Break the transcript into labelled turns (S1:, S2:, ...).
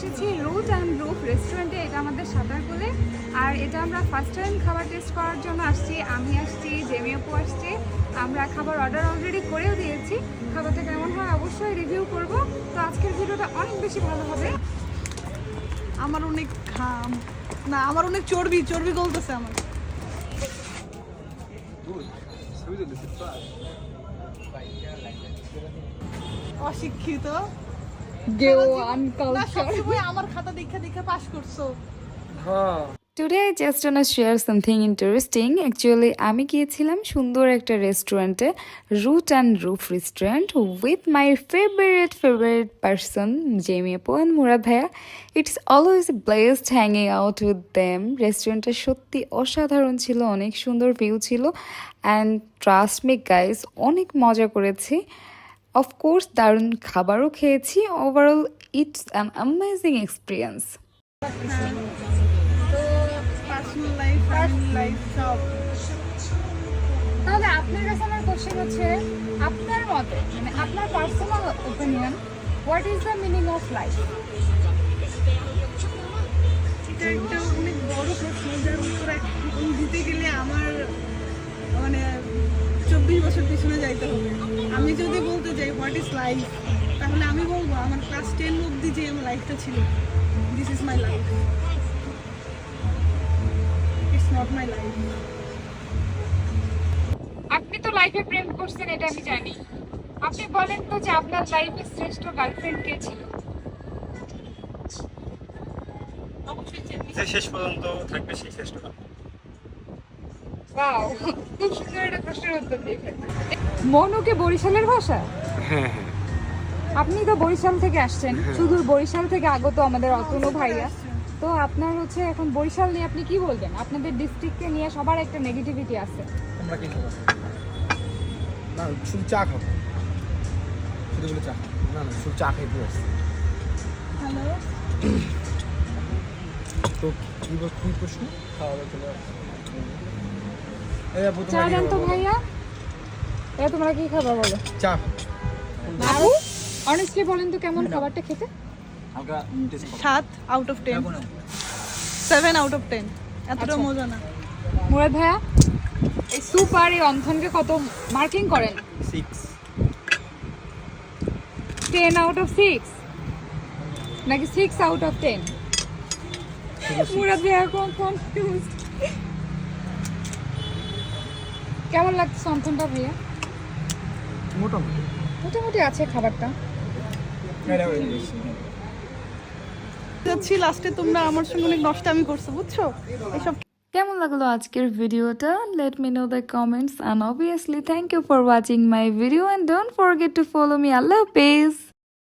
S1: এসেছি root and roof রেস্টুরেন্টে। এটা আমাদের সাঁতারকুলে, আর এটা আমরা ফার্স্ট টাইম খাবার টেস্ট করার জন্য আসছি। আমি আসছি, জেমি আপু আসছি। আমরা খাবার অর্ডার অলরেডি করেও দিয়েছি। খাবারটা কেমন হয় অবশ্যই রিভিউ করব। তো আজকের ভিডিওটা অনেক বেশি ভালো হবে।
S2: আমার অনেক ঘাম, না আমার অনেক চর্বি চর্বি গলতেছে আমার। অশিক্ষিত আমার খাতা দেখে দেখে পাস করছো।
S1: Today I just wanna share something interesting. Actually, আমি গিয়েছিলাম সুন্দর একটা রেস্টুরেন্টে, root and roof restaurant, with my favourite person Jemi আপু অ্যান্ড মুরাদ ভাইয়া। It's always blessed hanging out with them. রেস্টুরেন্টটা সত্যি অসাধারণ ছিল, অনেক সুন্দর ভিউ ছিল, অ্যান্ড ট্রাস্ট মি গাইস, অনেক মজা করেছি। অফকোর্স দারুণ খাবারও খেয়েছি। Overall it's an amazing experience. তাহলে আপনার কাছে আমার কোশ্চেন হচ্ছে, আপনার মতে মানে আপনার personal opinion, what is the meaning of life?
S2: এটা একটা অনেক বড় প্রশ্ন, যার উত্তর দিতে গেলে আমার মানে 24 বছর পিছনে যাইতে হবে। আমি যদি বলতে যাই হোয়াট ইজ লাইফ, তাহলে আমি বলবো আমার ক্লাস 10 অবধি যে আমার লাইফটা ছিল, this is my life, it's not my life.
S1: আপনি তো লাইফে প্রেম করছেন, এটা আমি জানি। আপনি বলেন তো যে আপনার লাইফে শ্রেষ্ঠ গার্লফ্রেন্ড কে ছিল?
S3: যে শেষ পর্যন্ত থাকবে সেই শ্রেষ্ঠ।
S1: ওয়াও, খুব সুন্দর একটা প্রশ্নের উত্তর দিয়েছেন। মনুকে বরিশালের ভাষা?
S3: হ্যাঁ হ্যাঁ।
S1: আপনি তো বরিশাল থেকে আসছেন, শুধু বরিশাল থেকে আগত আমাদের অতনু ভাইয়া। তো আপনার হচ্ছে এখন বরিশাল নিয়ে আপনি কি বলবেন? আপনাদের ডিস্ট্রিক্টকে নিয়ে সবার একটা নেগেটিভিটি আছে।
S3: তোমরা কি খাবো? না শুধু চা খাবো, শুধু বলে চা খাবো। না না শুধু চা খাইতে আসছি।
S2: হ্যালো,
S3: তো কি প্রশ্ন? খাওয়া দাওয়া চলে আসছে।
S1: চা দেন তো ভাইয়া। এ তোমরা কি খাবা বলো?
S3: চা।
S1: আপু অনেস্টলি বলেন তো কেমন খাবারটা খেতে?
S3: হালকা
S2: 7 আউট অফ 10, 7 আউট অফ 10, এতটা মজা না।
S1: মুরাদ ভাইয়া, এই সুপার এই অন্থনকে কত মার্কিং করেন?
S3: 6।
S1: 10 আউট অফ 6 নাকি 6 আউট অফ 10? মুরাদ ভাইয়া কনফিউজ। কেমন লাগছে অন্থনটা ভাইয়া?
S3: মোটামুটি
S1: মোটামুটি আছে খাবারটা।
S2: যাচ্ছি লাস্টে, তোমরা আমার সঙ্গে অনেক নষ্টামি করছো, বুঝছো? এসব
S1: কেমন লাগলো আজকের ভিডিওটা? Let me know the comments, and obviously thank you for watching my video and don't forget to follow me. আল্লাহ হাফেজ।